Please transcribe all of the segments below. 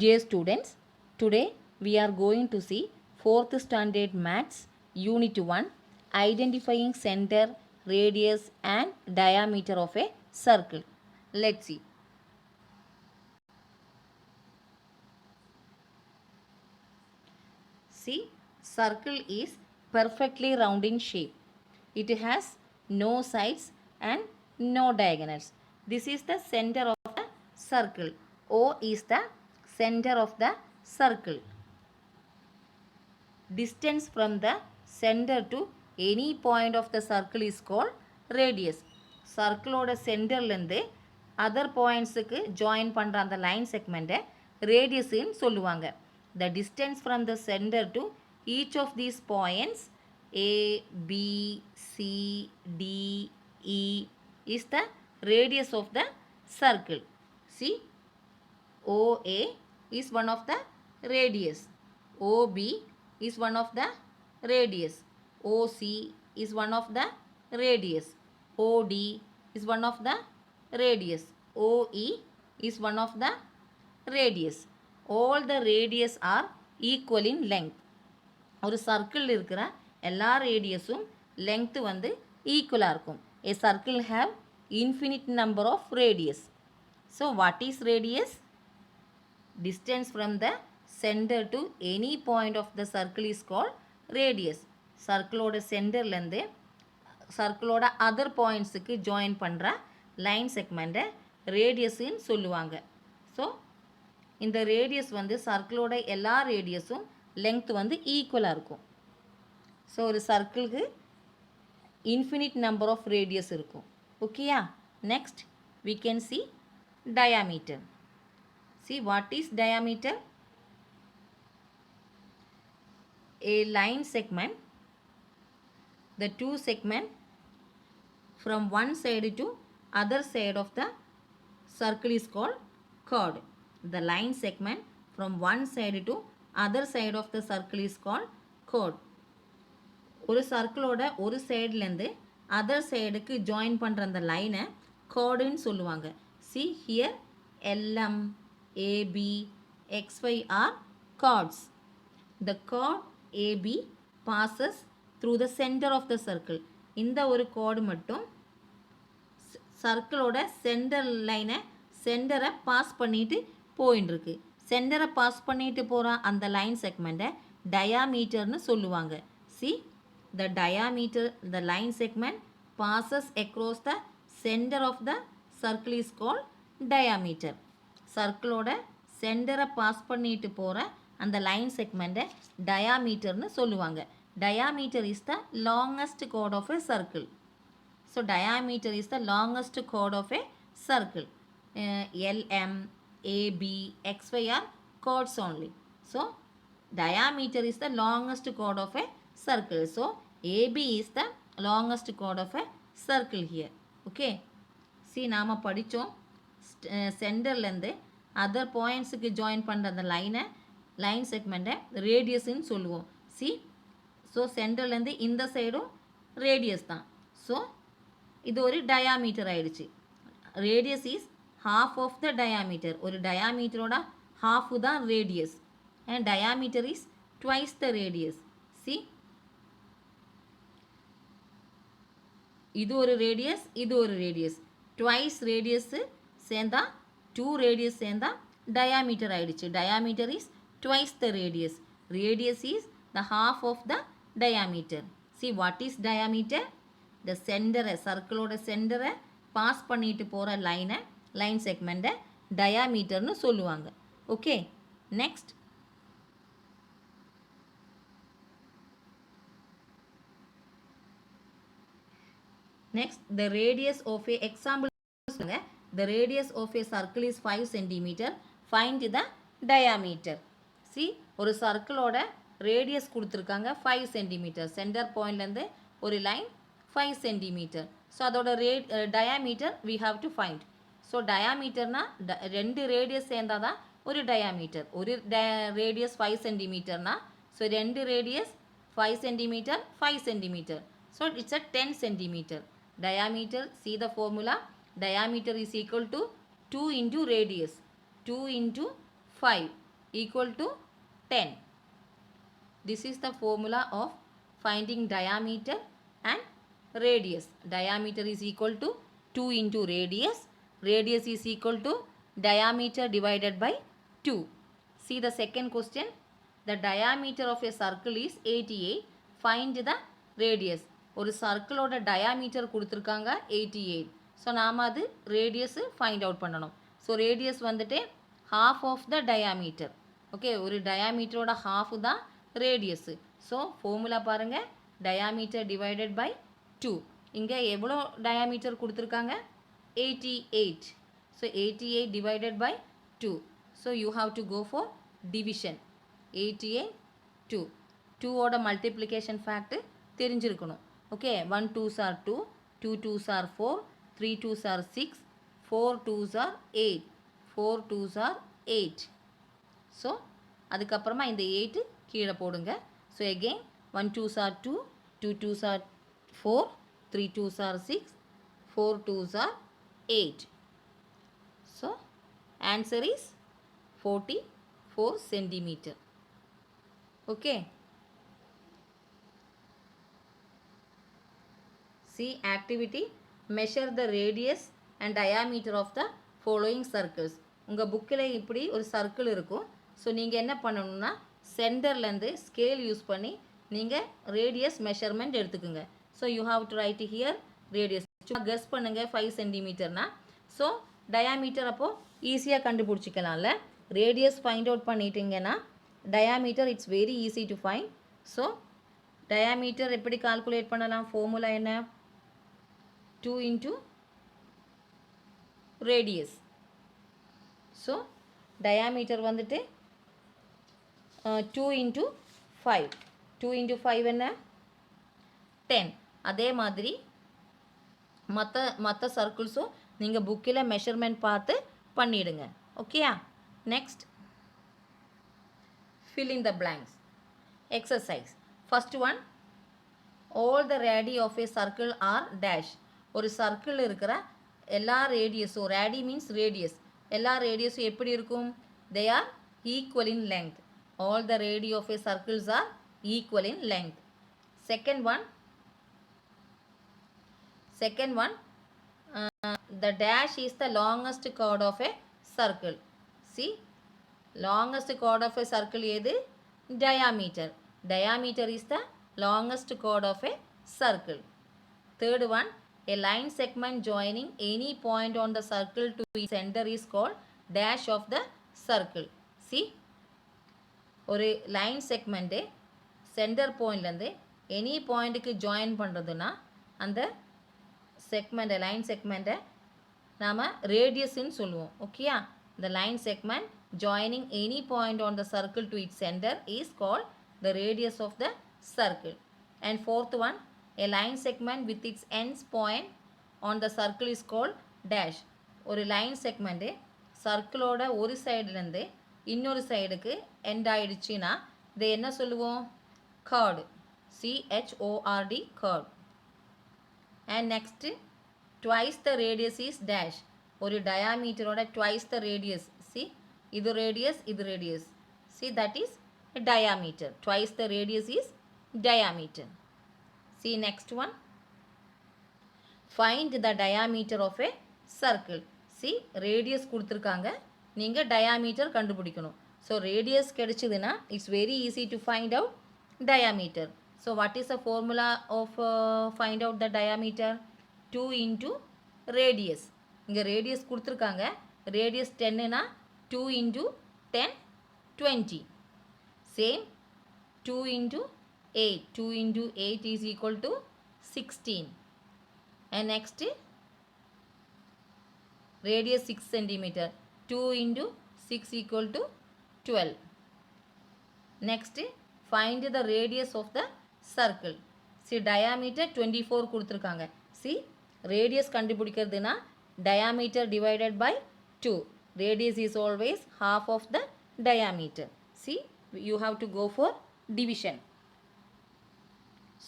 Dear students, today we are going to see 4th standard maths unit 1 identifying center, radius and diameter of a circle. Let's see. See, circle is perfectly round in shape. It has no sides and no diagonals. This is the center of the circle. O is the center of the circle. Distance from the center to any point of the circle is called radius. சர்க்கிளோட சென்டர்லேருந்து other பாயிண்ட்ஸுக்கு join பண்ணுற அந்த line செக்மெண்ட்டை ரேடியஸ்ன்னு சொல்லுவாங்க. The distance from the center to each of these points A, B, C, D, E is the radius of the circle. See, OA is one of the radius. OB is one of the radius. OC is one of the radius. OD is one of the radius. OE is one of the radius. All the radius are equal in length. ஒரு circle இருக்கிற எல்லா ரேடியஸும் length வந்து ஈக்குவலாக இருக்கும். A circle have infinite number of radius. So what is radius? Distance from the center to any point of the circle is called radius. சர்க்கிளோட சென்டர்லேருந்து சர்க்கிளோட other பாயிண்ட்ஸுக்கு join பண்ணுற line செக்மெண்ட்டை ரேடியஸ்ன்னு சொல்லுவாங்க. So இந்த ரேடியஸ் வந்து சர்க்கிளோட எல்லா ரேடியஸும் லெங்க்த் வந்து ஈக்குவலாக இருக்கும். ஸோ ஒரு சர்க்கிளுக்கு இன்ஃபினிட் நம்பர் ஆஃப் ரேடியஸ் இருக்கும். ஓகேயா? Next we can see diameter. See, what is diameter? A line segment, the two segment from one side to other side of the circle is called chord. The line segment from one side to other side of the circle is called chord. ஒரு சர்க்கிளோட ஒரு சைட்லேருந்து other சைடுக்கு join பண்ணுற அந்த லைனை chordன்னு சொல்லுவாங்க. See here, LM, AB, XY are chords. The chord AB passes through the center of the circle. இந்த ஒரு chord மட்டும் சர்க்கிளோட சென்டர் லைனை சென்டரை பாஸ் பண்ணிட்டு போயின்னு இருக்கு. சென்டரை பாஸ் பண்ணிட்டு போகிற அந்த லைன் செக்மெண்ட்டை டயாமீட்டர்னு சொல்லுவாங்க. See, the diameter, the line segment passes across the center of the circle is called diameter. சர்க்கிளோட சென்டரை பாஸ் பண்ணிட்டு போகிற அந்த லைன் செக்மெண்ட்டை டயாமீட்டர்னு சொல்லுவாங்க. Diameter is the longest chord of a circle. So diameter is the longest chord of a circle. LM, AB, XY are chords only. So diameter is the longest chord of a circle. So AB is the longest chord of a circle here. Okay. See, நாம படித்தோம் சென்டர்லேருந்து other பாயிண்ட்ஸுக்கு join பண்ணுற அந்த line செக்மெண்ட்டை ரேடியஸ்ன்னு சொல்லுவோம். C, so சென்டர்லேருந்து இந்த சைடும் radius தான். ஸோ இது ஒரு டயாமீட்டர் ஆயிடுச்சு. Radius is half of the diameter. ஒரு டயாமீட்டரோட half தான் radius. and diameter is twice the radius. See, இது ஒரு ரேடியஸ், இது ஒரு ரேடியஸ். ட்வைஸ் ரேடியஸ் சேர்ந்தா 2 ரேடியஸ் சேர்ந்தா டயாமீட்டர் ஆயிடுச்சு. Diameter is twice the radius. Radius is the half of the diameter. See, what is diameter? The சென்டரை சர்க்கிளோட சென்டரை pass பண்ணிட்டு போகிற லைன் செக்மெண்ட்டை டயாமீட்டர்னு சொல்லுவாங்க. Okay, next the radius of a example. The radius of a circle is 5 centimeter. Find the diameter. See, ஒரு சர்க்கிளோட radius கொடுத்துருக்காங்க 5 centimetre. Centre பாயிண்ட்லேருந்து ஒரு line 5 centimetre. So அதோட diameter we have to find. So டயாமீட்டர்னா ரெண்டு radius சேர்ந்தால் தான் ஒரு டயாமீட்டர். ஒரு ரேடியஸ் 5 சென்டிமீட்டர்னா ஸோ ரெண்டு radius 5 centimetre 5 centimetre. So it's a 10 centimetre. Diameter, see the formula, diameter is equal to 2 into radius. 2 into 5. equal to 10. This is the formula of finding diameter and radius. Diameter is equal to 2 into radius. Radius is equal to diameter divided by 2. See the second question. The diameter of a circle is 88. Find the radius. ஒரு சர்க்கிளோட diameter கொடுத்துருக்காங்க 88. So நாம் அது radius find out பண்ணணும். So radius வந்துட்டு half of the diameter. Okay, ஒரு டயாமீட்டரோட half தான் radius. So formula பாருங்கள், diameter divided by 2. இங்கே எவ்வளோ டயாமீட்டர் கொடுத்துருக்காங்க? 88. So 88 divided by 2. So you have to go for division. 88 2. 2 ஓட மல்டிப்ளிகேஷன் ஃபேக்ட் தெரிஞ்சிருக்கணும். Okay, 1 2s are 2, 2 2s are 4, 3 2s are 6, 4 2s are 8, 4 2s are 8. So அதுக்கப்புறமா இந்த 8 கீழே போடுங்க. So again 1 2s are 2, 2 2s are 4, 3 2s are 6, 4 2s are 8. So answer is 44 centimeter. Okay. See activity. Measure the radius and diameter of the following circles. உங்கள் புக்கில் இப்படி ஒரு circle இருக்கும். So நீங்கள் என்ன பண்ணணும்னா சென்டர்லேருந்து ஸ்கேல் யூஸ் பண்ணி நீங்கள் ரேடியஸ் மெஷர்மெண்ட் எடுத்துக்குங்க. So you have to right here radius. சும்மா கெஸ் பண்ணுங்கள் 5 சென்டிமீட்டர்னா. ஸோ டயாமீட்டர் அப்போது ஈஸியாக கண்டுபிடிச்சிக்கலாம்ல. ரேடியஸ் ஃபைண்ட் அவுட் பண்ணிட்டீங்கன்னா diameter it's very easy to find. So diameter எப்படி கால்குலேட் பண்ணலாம்? ஃபார்முலா என்ன? 2 into radius. So diameter வந்துட்டு 2 into 5. 2 into 5 என்ன? 10. அதே மாதிரி மற்ற சர்க்கிள்ஸும் நீங்கள் புக்கில் மெஷர்மெண்ட் பார்த்து பண்ணிடுங்க. ஓகேயா? Next fill in the blanks. Exercise. First one, all the radii of a circle are dash. ஒரு சர்க்கிள் இருக்கிற எல்லா ரேடியஸும், ரேடி மீன்ஸ் ரேடியஸ், எல்லா ரேடியஸும் எப்படி இருக்கும்? They are equal in length. All the radii of a circles are equal in length. Second one the dash is the longest chord of a circle. See, longest chord of a circle எது? Diameter. Diameter is the longest chord of a circle. Third one, a line segment joining any point on the circle to its center is called dash of the circle. See, ஒரு line segment centre பாயிண்ட்லேருந்து any பாயிண்ட்டுக்கு join பண்ணுறதுன்னா அந்த செக்மெண்ட்டை, line செக்மெண்ட்டை நாம் ரேடியஸ்ன்னு சொல்லுவோம். ஓகேயா? the line segment joining any point on the circle to its center is called the radius of the circle. And fourth one, a line segment with its ends point on the circle is called dash. ஒரு line segment சர்க்கிளோட ஒரு சைடுலேருந்து இன்னொரு சைடுக்கு end ஆகிடுச்சின்னா இதை என்ன சொல்லுவோம்? chord. chord, chord. And next, twice the radius is dash. ஒரு டயாமீட்டரோட twice the radius. See, இது radius, இது radius. See, that is diameter. Twice the radius is diameter. See next one. Find the diameter of a circle. See, radius கொடுத்துருக்காங்க, நீங்கள் diameter கண்டுபிடிக்கணும். So radius கிடைச்சதுன்னா it's very easy to find out diameter. So what is the formula of find out the diameter? 2 into radius. இங்கே radius கொடுத்துருக்காங்க, radius 10னா 2 into 10 20. Same 2 into 8. 2 into 8 is equal to 16. And next, radius 6 centimeter. 2 into 6 equal to 12. Next, find the radius of the circle. See, diameter 24 கொடுத்துருக்காங்க. See, radius கண்டுபிடிக்கிறதுனா diameter divided by 2. Radius is always half of the diameter. See, you have to go for division.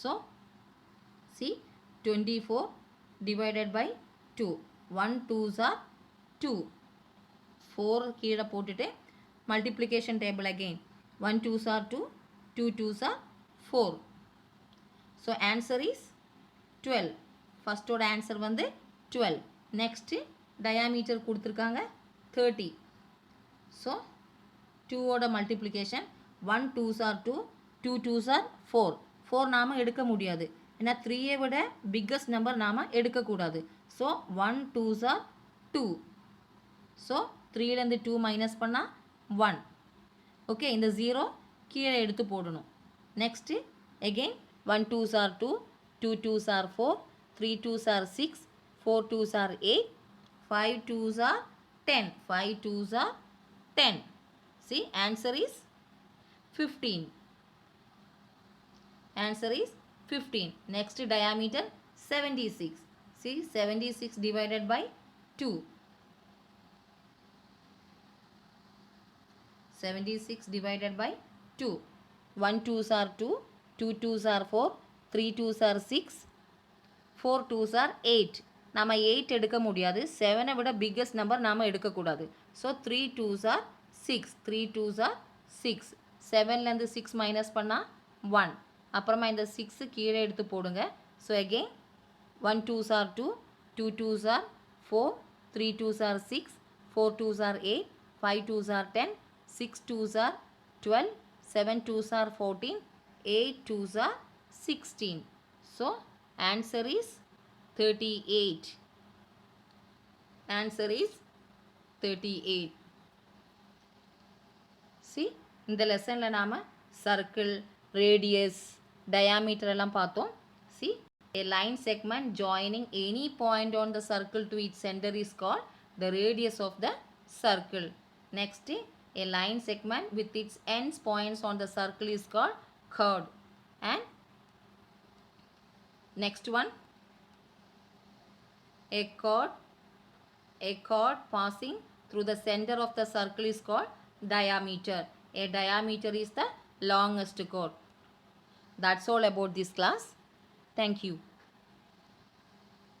So, see, 24 divided by 2. 1 2s are 2. 4 கீழே போட்டுட்டு multiplication table again. 1 2s are 2, 2 2s are 4. So answer is 12. First oda answer வந்து 12. Next diameter கொடுத்திருக்காங்க 30. So 2 oda multiplication 1 2s are 2, 2 2s are 4. 4 நாம எடுக்க முடியாது. ஏன்னா 3 விட biggest number நாம எடுக்க கூடாது. So 1 2s are 2. So 3 ல இருந்து 2 minus பண்ணா 1. Okay, இந்த 0 கீழே எடுத்து போடணும். Next again 1 2s are 2, 2 2s are 4, 3 2s are 6, 4 2s are 8, 5 2s are 10, 5 2s are 10. See, answer is 15. Answer is 15. Next diameter 76. See, 76 divided by 2. 76 divided by 2. 1 2s are 2, 2 2s are 4, 3 2s are 6, 4 2s are 8. நாம 8 எடுக்க முடியாது. 7 விட biggest number நாம எடுக்க கூடாது. So 3 2s are 6. 3 2s are 6. 7 ல இருந்து 6 minus பண்ணா 1. அப்புறமா இந்த 6 கீழே எடுத்து போடுங்க. So again 1 2s are 2, 2 2s are 4, 3 2s are 6, 4 2s are 8, 5 2s are 10, 6 2s are 12, 7 2s are 14, 8 2s are 16. So answer is 38. Answer is 38. See, இந்த லெசனில் நாம் சர்க்கிள், ரேடியஸ், diameter எல்லாம் பார்த்தோம். See, a line segment joining any point on the circle to its center is called the radius of the circle. Next, a line segment with its ends points on the circle is called chord. And next one, a chord passing through the center of the circle is called diameter. A diameter is the longest chord. That's all about this class. Thank you.